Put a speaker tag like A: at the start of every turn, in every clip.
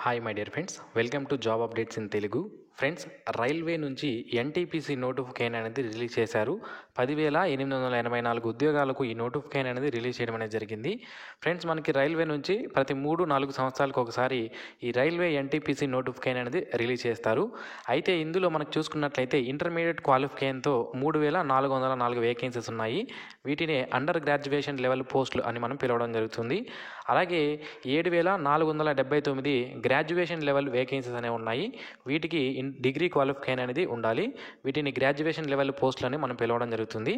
A: Hi my dear friends, welcome to job updates in Telugu. Friends, railway నుంచి NTPC notification అనేది release చేశారు. 10,884 ఉద్యోగాలకు ఈ నోటిఫికేషన్ అనేది రిలీజ్ చేయడం అనేది జరిగింది. ఫ్రెండ్స్, మనకి రైల్వే నుంచి ప్రతి 3-4 సంవత్సరాలకు ఒకసారి ఈ రైల్వే ఎన్టీపీసీ నోటిఫికేషన్ అనేది రిలీజ్ చేస్తారు. అయితే ఇందులో మనకు చూసుకున్నట్లయితే ఇంటర్మీడియట్ క్వాలిఫికేషన్తో 3,404 వేకెన్సీస్ ఉన్నాయి. వీటిని అండర్ గ్రాడ్యుయేషన్ లెవెల్ పోస్టులు అని మనం పిలవడం జరుగుతుంది. అలాగే 7,479 గ్రాడ్యుయేషన్ లెవెల్ వేకెన్సీస్ అనేవి ఉన్నాయి. వీటికి డిగ్రీ క్వాలిఫికేషన్ అనేది ఉండాలి. వీటిని గ్రాడ్యుయేషన్ లెవెల్ పోస్టులు అని మనం పిలవడం జరుగుతుంది.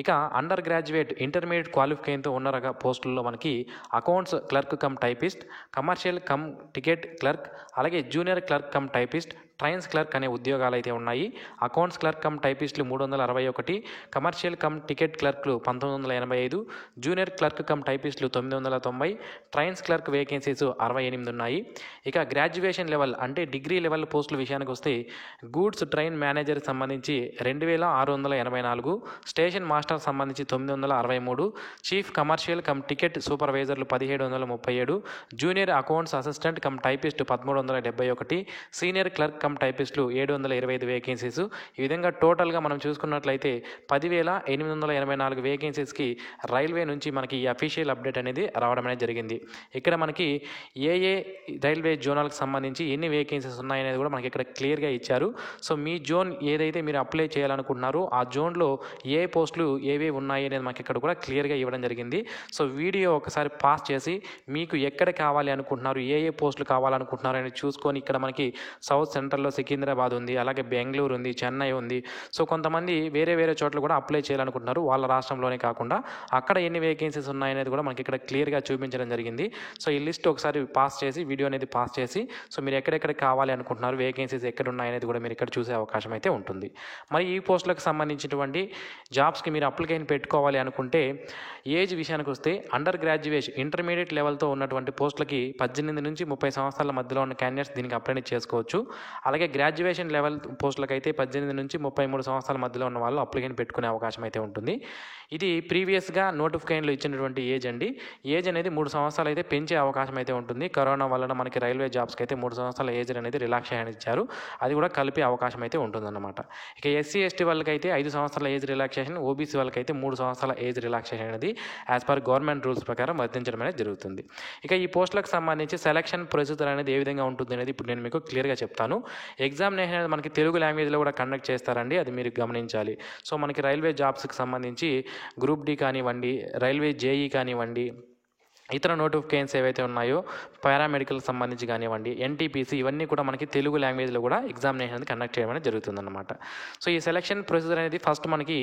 A: ఇక అండర్ గ్రాడ్యుయేట్ ఇంటర్మీడియట్ క్వాలిఫికేషన్తో ఉన్న పోస్టుల్లో మనకి accounts clerk cum typist, commercial cum ticket clerk, అలాగే junior clerk cum typist, trains clerk అనే ఉద్యోగాలు అయితే ఉన్నాయి. అకౌంట్స్ క్లర్క్ కమ్ టైపిస్టులు 361, కమర్షియల్ కమ్ టికెట్ క్లర్క్లు 1985, జూనియర్ క్లర్క్ కమ్ టైపిస్టులు 990, ట్రైన్స్ క్లర్క్ వేకెన్సీస్ 68 ఉన్నాయి. ఇక గ్రాడ్యుయేషన్ లెవెల్ అంటే డిగ్రీ లెవెల్ పోస్టుల విషయానికి వస్తే గూడ్స్ ట్రైన్ మేనేజర్ సంబంధించి 2,684, స్టేషన్ మాస్టర్ సంబంధించి 963, చీఫ్ కమర్షియల్ కమ్ టికెట్ సూపర్వైజర్లు 1,737, junior accounts assistant cum typist 1,371, senior clerk cum టైపిస్టులు 725 వేకెన్సీస్. ఈ విధంగా టోటల్గా మనం చూసుకున్నట్లయితే 10,884 వేకెన్సీస్కి రైల్వే నుంచి మనకి ఈ అఫీషియల్ అప్డేట్ అనేది రావడం అనేది జరిగింది. ఇక్కడ మనకి ఏ రైల్వే జోనల్కి సంబంధించి ఎన్ని వేకెన్సీస్ ఉన్నాయనేది కూడా మనకి ఇక్కడ క్లియర్గా ఇచ్చారు. సో మీ జోన్ ఏదైతే మీరు అప్లై చేయాలనుకుంటున్నారో ఆ జోన్లో ఏ పోస్టులు ఏవి ఉన్నాయి అనేది మనకి ఇక్కడ కూడా క్లియర్గా ఇవ్వడం జరిగింది. సో వీడియో ఒకసారి పాస్ చేసి మీకు ఎక్కడ కావాలి అనుకుంటున్నారు, ఏ పోస్టులు కావాలనుకుంటున్నారు అనేది చూసుకొని ఇక్కడ మనకి సౌత్ సెంట్రల్లో సికింద్రాబాద్ ఉంది, అలాగే బెంగళూరు ఉంది, చెన్నై ఉంది. సో కొంతమంది వేరే చోట్ల కూడా అప్లై చేయాలనుకుంటున్నారు, వాళ్ళ రాష్ట్రంలోనే కాకుండా అక్కడ ఎన్ని వేకెన్సీస్ ఉన్నాయనేది కూడా మనకి ఇక్కడ క్లియర్గా చూపించడం జరిగింది. సో ఈ లిస్ట్ ఒకసారి పాస్ చేసి వీడియో అనేది పాస్ చేసి సో మీరు ఎక్కడెక్కడ కావాలి అనుకుంటున్నారు, వేకెన్సీస్ ఎక్కడ ఉన్నాయనేది కూడా మీరు ఇక్కడ చూసే అవకాశం అయితే ఉంటుంది. మరి ఈ పోస్టులకు సంబంధించినటువంటి జాబ్స్కి మీరు అప్లికేషన్ పెట్టుకోవాలి అనుకుంటే ఏజ్ విషయానికి వస్తే అండర్ గ్రాడ్యుయేషన్ ఇంటర్మీడియట్ లెవెల్తో ఉన్నటువంటి పోస్టులకి 18 నుంచి 30 సంవత్సరాల మధ్యలో ఉన్న క్యాండిడేట్స్ దీనికి అప్లై చేసుకోవచ్చు. అలాగే గ్రాడ్యుయేషన్ లెవెల్ పోస్టులకు అయితే 18 నుంచి 33 సంవత్సరాల మధ్యలో ఉన్న వాళ్ళు అప్లికేషన్ పెట్టుకునే అవకాశం అయితే ఉంటుంది. ఇది ప్రీవియస్గా నోటిఫికేషన్లో ఇచ్చినటువంటి ఏజ్ అండి. ఏజ్ అనేది 3 సంవత్సరాలు అయితే పెంచే అవకాశం అయితే ఉంటుంది. కరోనా వలన మనకి రైల్వే జాబ్స్కి అయితే 3 సంవత్సరాల ఏజ్ అనేది రిలాక్సేషన్ ఇచ్చారు. అది కూడా కలిపే అవకాశం అయితే ఉంటుందన్నమాట. ఇక ఎస్సీ ఎస్టీ వాళ్ళకి అయితే 5 సంవత్సరాల ఏజ్ రిలాక్సేషన్, ఓబీసీ వాళ్ళకి అయితే 3 సంవత్సరాల ఏజ్ రిలాక్సేషన్ అనేది యాజ్ పర్ గవర్నమెంట్ రూల్స్ ప్రకారం వర్తించడం అనేది జరుగుతుంది. ఇక ఈ పోస్టులకు సంబంధించి సెలక్షన్ ప్రొసీజర్ అనేది ఏ విధంగా ఉంటుంది అనేది ఇప్పుడు నేను మీకు క్లియర్గా చెప్తాను. ఎగ్జామినేషన్ అనేది మనకి తెలుగు లాంగ్వేజ్లో కూడా కండక్ట్ చేస్తారండి, అది మీరు గమనించాలి. సో మనకి రైల్వే జాబ్స్కి సంబంధించి గ్రూప్ డి కానివ్వండి, రైల్వే జేఈ కానివ్వండి, ఇతర నోటిఫికేషన్స్ ఏవైతే ఉన్నాయో పారామెడికల్కి సంబంధించి కానివ్వండి, ఎన్టీపీసీ, ఇవన్నీ కూడా మనకి తెలుగు లాంగ్వేజ్లో కూడా ఎగ్జామినేషన్ అనేది కండక్ట్ చేయడం అనేది జరుగుతుందన్నమాట. సో ఈ సెలక్షన్ ప్రొసీజర్ అనేది ఫస్ట్ మనకి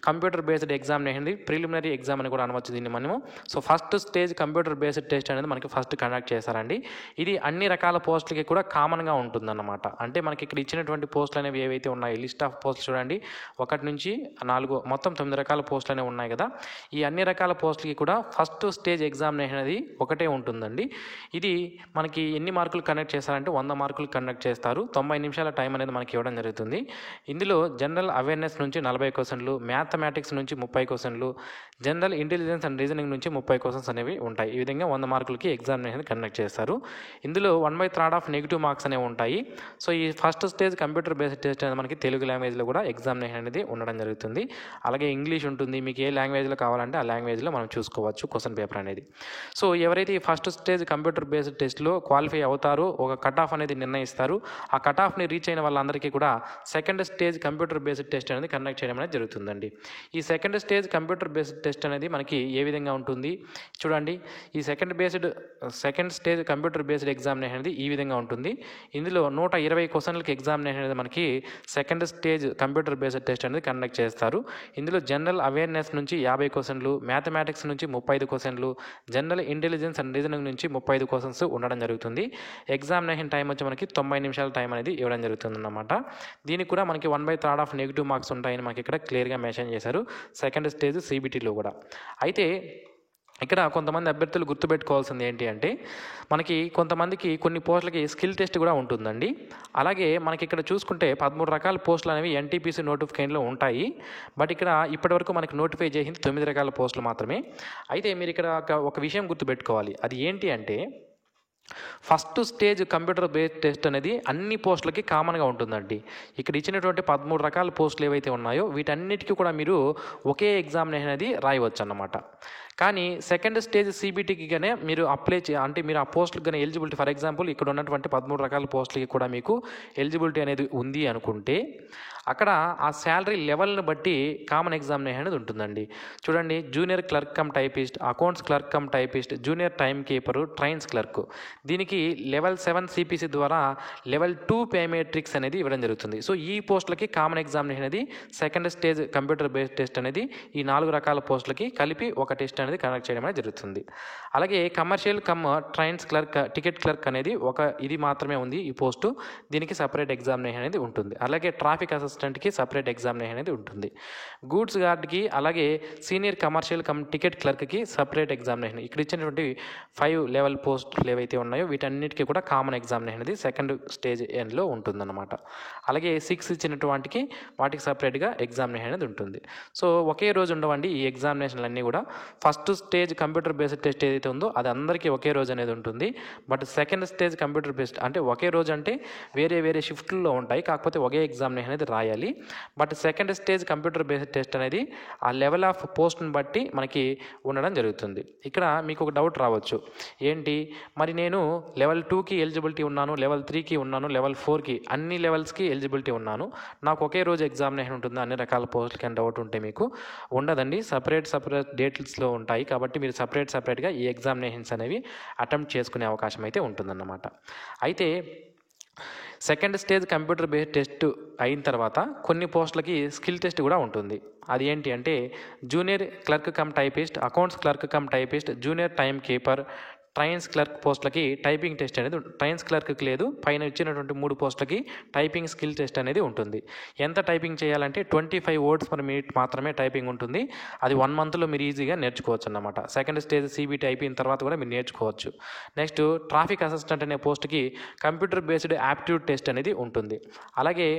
A: computer based examination, preliminary exam అని కూడా అనవచ్చు దీన్ని మనము. So first stage computer based test అనేది మనకి ఫస్ట్ కండక్ట్ చేస్తారండి. ఇది అన్ని రకాల పోస్టులకి కూడా కామన్గా ఉంటుందన్నమాట. అంటే మనకి ఇక్కడ ఇచ్చినటువంటి పోస్టులు అనేవి ఏవైతే ఉన్నాయో లిస్ట్ ఆఫ్ పోస్టులు చూడండి, 1 నుంచి 4 మొత్తం 9 రకాల పోస్టులు అనేవి ఉన్నాయి కదా. ఈ అన్ని రకాల పోస్టులకి కూడా ఫస్ట్ స్టేజ్ ఎగ్జామినేషన్ అనేది ఒకటే ఉంటుందండి. ఇది మనకి ఎన్ని మార్కులు కండక్ట్ చేస్తారంటే 100 మార్కులు కండక్ట్ చేస్తారు. 90 నిమిషాల టైం అనేది మనకి ఇవ్వడం జరుగుతుంది. ఇందులో జనరల్ అవేర్నెస్ నుంచి 40 క్వశ్చన్లు, మ్యాథమెటిక్స్ నుంచి 30 క్వశ్చన్లు, జనరల్ ఇంటెలిజెన్స్ అండ్ రీజనింగ్ నుంచి 30 క్వశ్చన్స్ అనేవి ఉంటాయి. ఈ విధంగా 100 మార్కులకి ఎగ్జామినేషన్ కండక్ట్ చేస్తారు. ఇందులో 1/3 ఆఫ్ నెగిటివ్ మార్క్స్ అనేవి ఉంటాయి. సో ఈ first stage computer based test అనేది మనకి తెలుగు లాంగ్వేజ్లో కూడా ఎగ్జామినేషన్ అనేది ఉండడం జరుగుతుంది. అలాగే ఇంగ్లీష్ ఉంటుంది, మీకు ఏ లాంగ్వేజ్లో కావాలంటే ఆ లాంగ్వేజ్లో మనం చూసుకోవచ్చు క్వశ్చన్ పేపర్ అనేది. సో ఎవరైతే ఈ ఫస్ట్ స్టేజ్ కంప్యూటర్ బేస్డ్ టెస్ట్లో క్వాలిఫై అవుతారో ఒక కట్ ఆఫ్ అనేది నిర్ణయిస్తారు. ఆ కట్ ఆఫ్ని రీచ్ అయిన వాళ్ళందరికీ కూడా second stage computer based test అనేది కండక్ట్ చేయడం అనేది జరుగుతుందండి. ఈ second stage computer based test అనేది మనకి ఏ విధంగా ఉంటుంది చూడండి. ఈ second stage computer based examination అనేది ఈ విధంగా ఉంటుంది. ఇందులో 120 క్వశ్చన్లకి ఎగ్జామినేషన్ అనేది మనకి second stage computer based test అనేది కండక్ట్ చేస్తారు. ఇందులో జనరల్ అవేర్నెస్ నుంచి 50 క్వశ్చన్లు, మ్యాథమెటిక్స్ నుంచి 35 క్వశ్చన్లు, జనరల్ ఇంటెలిజెన్స్ అండ్ రీజనింగ్ నుంచి 35 క్వశ్చన్స్ ఉండడం జరుగుతుంది. ఎగ్జామినేషన్ టైం వచ్చి మనకి 90 నిమిషాల టైం అనేది ఇవ్వడం జరుగుతుంది అన్నమాట. దీనికి కూడా మనకి 1/3 ఆఫ్ నెగిటివ్ మార్క్స్ ఉంటాయని మనకి ఇక్కడ క్లియర్గా మెన్షన్ చేశారు సెకండ్ స్టేజ్ సిబిటీలో కూడా. అయితే ఇక్కడ కొంతమంది అభ్యర్థులు గుర్తుపెట్టుకోవాల్సింది ఏంటి అంటే మనకి కొంతమందికి కొన్ని పోస్టులకి స్కిల్ టెస్ట్ కూడా ఉంటుందండి. అలాగే మనకి ఇక్కడ చూసుకుంటే 13 రకాల పోస్టులు అనేవి ఎన్టీపీసీ నోటిఫికేషన్లో ఉంటాయి. బట్ ఇక్కడ ఇప్పటివరకు మనకి నోటిఫై చేసింది 9 రకాల పోస్టులు మాత్రమే. అయితే మీరు ఇక్కడ ఒక విషయం గుర్తుపెట్టుకోవాలి, అది ఏంటి అంటే first stage computer based test అనేది అన్ని పోస్టులకి కామన్గా ఉంటుందండి. ఇక్కడ ఇచ్చినటువంటి 13 రకాల పోస్టులు ఏవైతే ఉన్నాయో వీటన్నిటికీ కూడా మీరు ఒకే ఎగ్జామినేషన్ అనేది రాయవచ్చు అన్నమాట. కానీ సెకండ్ స్టేజ్ సిబిటీకి గానే మీరు అప్లై అంటే మీరు ఆ పోస్టులకు కానీ ఎలిజిబిలిటీ, ఫర్ ఎగ్జాంపుల్ ఇక్కడ ఉన్నటువంటి 13 రకాల పోస్టులకి కూడా మీకు ఎలిజిబిలిటీ అనేది ఉంది అనుకుంటే అక్కడ ఆ శాలరీ లెవెల్ని బట్టి కామన్ ఎగ్జామినేషన్ అనేది ఉంటుందండి. చూడండి, junior clerk cum typist, accounts clerk cum typist, junior time keeper, trains clerk, దీనికి లెవెల్ 7 సిపిసి ద్వారా లెవెల్ 2 పేమెట్రిక్స్ అనేది ఇవ్వడం జరుగుతుంది. సో ఈ పోస్టులకి కామన్ ఎగ్జామినేషన్ అనేది second stage computer based test అనేది ఈ 4 రకాల పోస్టులకి కలిపి ఒక టెస్ట్ అనేది కండక్ట్ చేయడం అనేది జరుగుతుంది. అలాగే commercial come trains clerk, ticket clerk అనేది ఇది మాత్రమే ఉంది ఈ పోస్టు, దీనికి సపరేట్ ఎగ్జామినేషన్ అనేది ఉంటుంది. అలాగే ట్రాఫిక్ అసిస్టెంట్కి సపరేట్ ఎగ్జామినేషన్ అనేది ఉంటుంది. గూడ్స్ గార్డ్కి అలాగే సీనియర్ కమర్షియల్ కమ్ టికెట్ క్లర్క్కి సపరేట్ ఎగ్జామినేషన్. ఇక్కడ ఇచ్చినటువంటి 5 లెవెల్ పోస్టులు ఏవైతే ఉన్నాయో వీటన్నిటికీ కూడా కామన్ ఎగ్జామినేషన్ అనేది సెకండ్ స్టేజ్ ఎండ్లో ఉంటుందన్నమాట. అలాగే 6 ఇచ్చినటువంటికి వాటికి సపరేట్గా ఎగ్జామినేషన్ అనేది ఉంటుంది. సో ఒకే రోజు ఉండవండి ఈ ఎగ్జామినేషన్లు అన్నీ కూడా. First stage computer based test ఏదైతే ఉందో అది అందరికీ ఒకే రోజు అనేది ఉంటుంది. But second stage computer based అంటే ఒకే రోజు అంటే వేరే వేరే షిఫ్ట్లో ఉంటాయి, కాకపోతే ఒకే ఎగ్జామినేషన్ అనేది రాయాలి. But second stage computer based test అనేది ఆ లెవెల్ ఆఫ్ పోస్ట్ని బట్టి మనకి ఉండడం జరుగుతుంది. ఇక్కడ మీకు ఒక డౌట్ రావచ్చు, ఏంటి మరి నేను లెవెల్ 2కి ఎలిజిబిలిటీ ఉన్నాను, లెవెల్ 3కి ఉన్నాను, లెవెల్ 4కి అన్ని లెవెల్స్కి ఎలిజిబిలిటీ ఉన్నాను, నాకు ఒకే రోజు ఎగ్జామినేషన్ ఉంటుందా అన్ని రకాల పోస్టులకి అని డౌట్ ఉంటే మీకు ఉండదండి. సపరేట్ డేట్స్లో ఉంటాయి. కాబట్టి మీరు సపరేట్గా ఈ ఎగ్జామినేషన్స్ అనేవి అటెంప్ట్ చేసుకునే అవకాశం అయితే ఉంటుందన్నమాట. అయితే second stage computer based test అయిన తర్వాత కొన్ని పోస్టులకి స్కిల్ టెస్ట్ కూడా ఉంటుంది. అది ఏంటి అంటే junior clerk cum typist, accounts clerk cum typist, junior time keeper, trains clerk పోస్టులకి టైపింగ్ టెస్ట్ అనేది ట్రైన్స్ క్లర్క్కి లేదు, పైన ఇచ్చినటువంటి 3 పోస్టులకి టైపింగ్ స్కిల్ టెస్ట్ అనేది ఉంటుంది. ఎంత టైపింగ్ చేయాలంటే 25 వర్డ్స్ పర్ మినిట్ మాత్రమే టైపింగ్ ఉంటుంది. అది 1 మంత్లో మీరు ఈజీగా నేర్చుకోవచ్చు అన్నమాట. సెకండ్ స్టేజ్ సిబిటీ అయిపోయిన తర్వాత కూడా మీరు నేర్చుకోవచ్చు. నెక్స్ట్ ట్రాఫిక్ అసిస్టెంట్ అనే పోస్ట్కి కంప్యూటర్ బేస్డ్ యాప్టిట్యూడ్ టెస్ట్ అనేది ఉంటుంది. అలాగే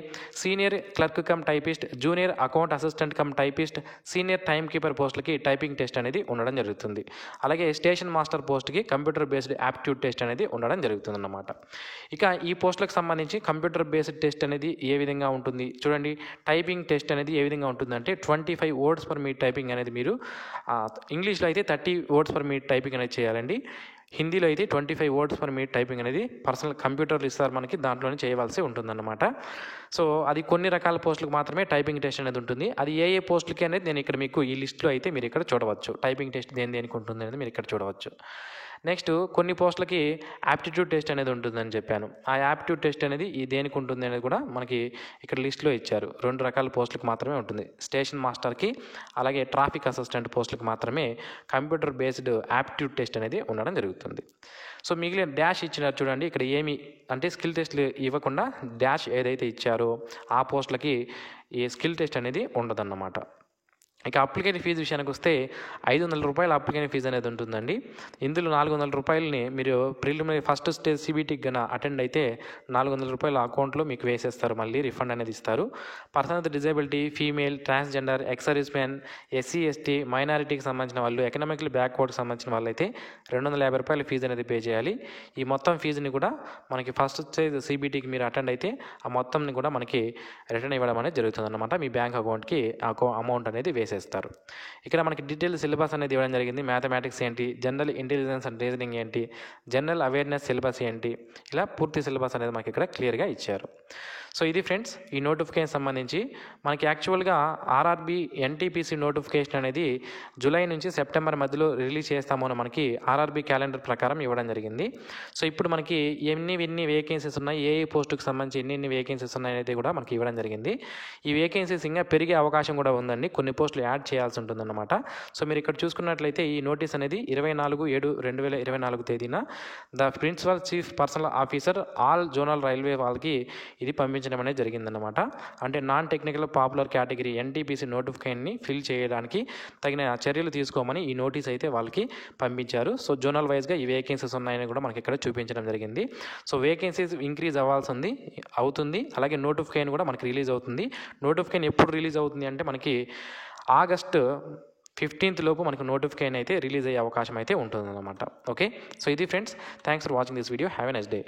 A: senior clerk cum typist, junior account assistant cum typist, senior time keeper పోస్టులకి టైపింగ్ టెస్ట్ అనేది ఉండడం జరుగుతుంది. అలాగే స్టేషన్ మాస్టర్ పోస్ట్కి కంప్యూటర్ బేస్డ్ యాప్టిట్యూడ్ టెస్ట్ అనేది ఉండడం జరుగుతుందన్నమాట. ఇక ఈ పోస్టులకు సంబంధించి కంప్యూటర్ బేస్డ్ టెస్ట్ అనేది ఏ విధంగా ఉంటుంది చూడండి. టైపింగ్ టెస్ట్ అనేది ఏ విధంగా ఉంటుందంటే 25 వర్డ్స్ పర్ మినిట్ టైపింగ్ అనేది మీరు ఇంగ్లీష్లో అయితే 30 వర్డ్స్ పర్ మినిట్ టైపింగ్ అనేది చేయాలండి. హిందీలో అయితే 25 వర్డ్స్ పర్ మినిట్ టైపింగ్ అనేది పర్సనల్ కంప్యూటర్లు ఇస్తారు మనకి, దాంట్లోనే చేయవలసి ఉంటుందన్నమాట. సో అది కొన్ని రకాల పోస్టులకు మాత్రమే టైపింగ్ టెస్ట్ అనేది ఉంటుంది. అది ఏ పోస్టులకి అనేది నేను ఇక్కడ మీకు ఈ లిస్ట్లో అయితే మీరు ఇక్కడ చూడవచ్చు. టైపింగ్ టెస్ట్ దేనికి ఉంటుంది అనేది మీరు ఇక్కడ చూడవచ్చు. నెక్స్ట్ కొన్ని పోస్టులకి యాప్టిట్యూడ్ టెస్ట్ అనేది ఉంటుందని చెప్పాను. ఆ యాప్టిట్యూడ్ టెస్ట్ అనేది దేనికి ఉంటుంది అనేది కూడా మనకి ఇక్కడ లిస్ట్లో ఇచ్చారు. 2 రకాల పోస్టులకు మాత్రమే ఉంటుంది. స్టేషన్ మాస్టర్కి అలాగే ట్రాఫిక్ అసిస్టెంట్ పోస్టులకు మాత్రమే కంప్యూటర్ బేస్డ్ యాప్టిట్యూడ్ టెస్ట్ అనేది ఉండడం జరుగుతుంది. సో మిగిలిన డాష్ ఇచ్చినారు చూడండి. ఇక్కడ ఏమి అంటే స్కిల్ టెస్ట్లు ఇవ్వకుండా డాష్ ఏదైతే ఇచ్చారో ఆ పోస్టులకి ఈ స్కిల్ టెస్ట్ అనేది ఉండదన్నమాట. ఇక అప్లికేషన్ ఫీజు విషయానికి వస్తే 500 రూపాయల అప్లికేషన్ ఫీజు అనేది ఉంటుందండి. ఇందులో 400 రూపాయలని మీరు ప్రిలిమినరీ ఫస్ట్ స్టేజ్ సిబిటీకి గన అటెండ్ అయితే 400 రూపాయల అకౌంట్లో మీకు వేసేస్తారు, మళ్ళీ రిఫండ్ అనేది ఇస్తారు. Person with disability, female, transgender, ex service man, SC ST, మైనారిటీకి సంబంధించిన వాళ్ళు, ఎకనామికలీ బ్యాక్వర్డ్కి సంబంధించిన వాళ్ళు అయితే 250 రూపాయల ఫీజు అనేది పే చేయాలి. ఈ మొత్తం ఫీజుని కూడా మనకి ఫస్ట్ స్టేజ్ సిబిటీకి మీరు అటెండ్ అయితే ఆ మొత్తంని కూడా మనకి రిటర్న్ ఇవ్వడం అనేది జరుగుతుంది అన్నమాట. మీ బ్యాంక్ అకౌంట్కి అమౌంట్ అనేది వేసేస్తారు. ఇక్కడ మనకి డీటెయిల్ సిలబస్ అనేది ఇవ్వడం జరిగింది. మ్యాథమెటిక్స్ ఏంటి, జనరల్ ఇంటెలిజెన్స్ అండ్ రీజనింగ్ ఏంటి, జనరల్ అవేర్నెస్ సిలబస్ ఏంటి, ఇలా పూర్తి సిలబస్ అనేది మనకి ఇక్కడ క్లియర్గా ఇచ్చారు. సో ఇది ఫ్రెండ్స్ ఈ నోటిఫికేషన్ సంబంధించి మనకి యాక్చువల్గా ఆర్ఆర్బి ఎన్టీపీసీ నోటిఫికేషన్ అనేది జూలై నుంచి సెప్టెంబర్ మధ్యలో రిలీజ్ చేస్తామని మనకి ఆర్ఆర్బి క్యాలెండర్ ప్రకారం ఇవ్వడం జరిగింది. సో ఇప్పుడు మనకి ఎన్ని వేకెన్సీస్ ఉన్నాయి, ఏ పోస్టుకు సంబంధించి ఎన్ని వేకెన్సీస్ ఉన్నాయి అనేది కూడా మనకి ఇవ్వడం జరిగింది. ఈ వేకెన్సీస్ ఇంకా పెరిగే అవకాశం కూడా ఉందండి, కొన్ని పోస్టులు యాడ్ చేయాల్సి ఉంటుందన్నమాట. సో మీరు ఇక్కడ చూసుకున్నట్లయితే ఈ నోటీస్ అనేది 24/7/2024 తేదీన the principal chief personnel officer all zonal railway వాళ్ళకి ఇది పంపించడం అనేది జరిగిందన్నమాట. అంటే non technical popular category NTPC నోటిఫికేషన్ని ఫిల్ చేయడానికి తగిన చర్యలు తీసుకోమని ఈ నోటీస్ అయితే వాళ్ళకి పంపించారు. సో జోనల్ వైజ్గా ఈ వేకెన్సీస్ ఉన్నాయని కూడా మనకి ఇక్కడ చూపించడం జరిగింది. సో వేకెన్సీస్ ఇంక్రీజ్ అవుతుంది. అలాగే నోటిఫికేషన్ కూడా మనకి రిలీజ్ అవుతుంది. నోటిఫికేషన్ ఎప్పుడు రిలీజ్ అవుతుంది అంటే మనకి ఆగస్టు 15th లోపు మనకు నోటిఫికేషన్ అయితే రిలీజ్ అయ్యే అవకాశం అయితే ఉంటుందన్నమాట. ఓకే, సో ఇది friends, thanks for watching this video. Have a nice day.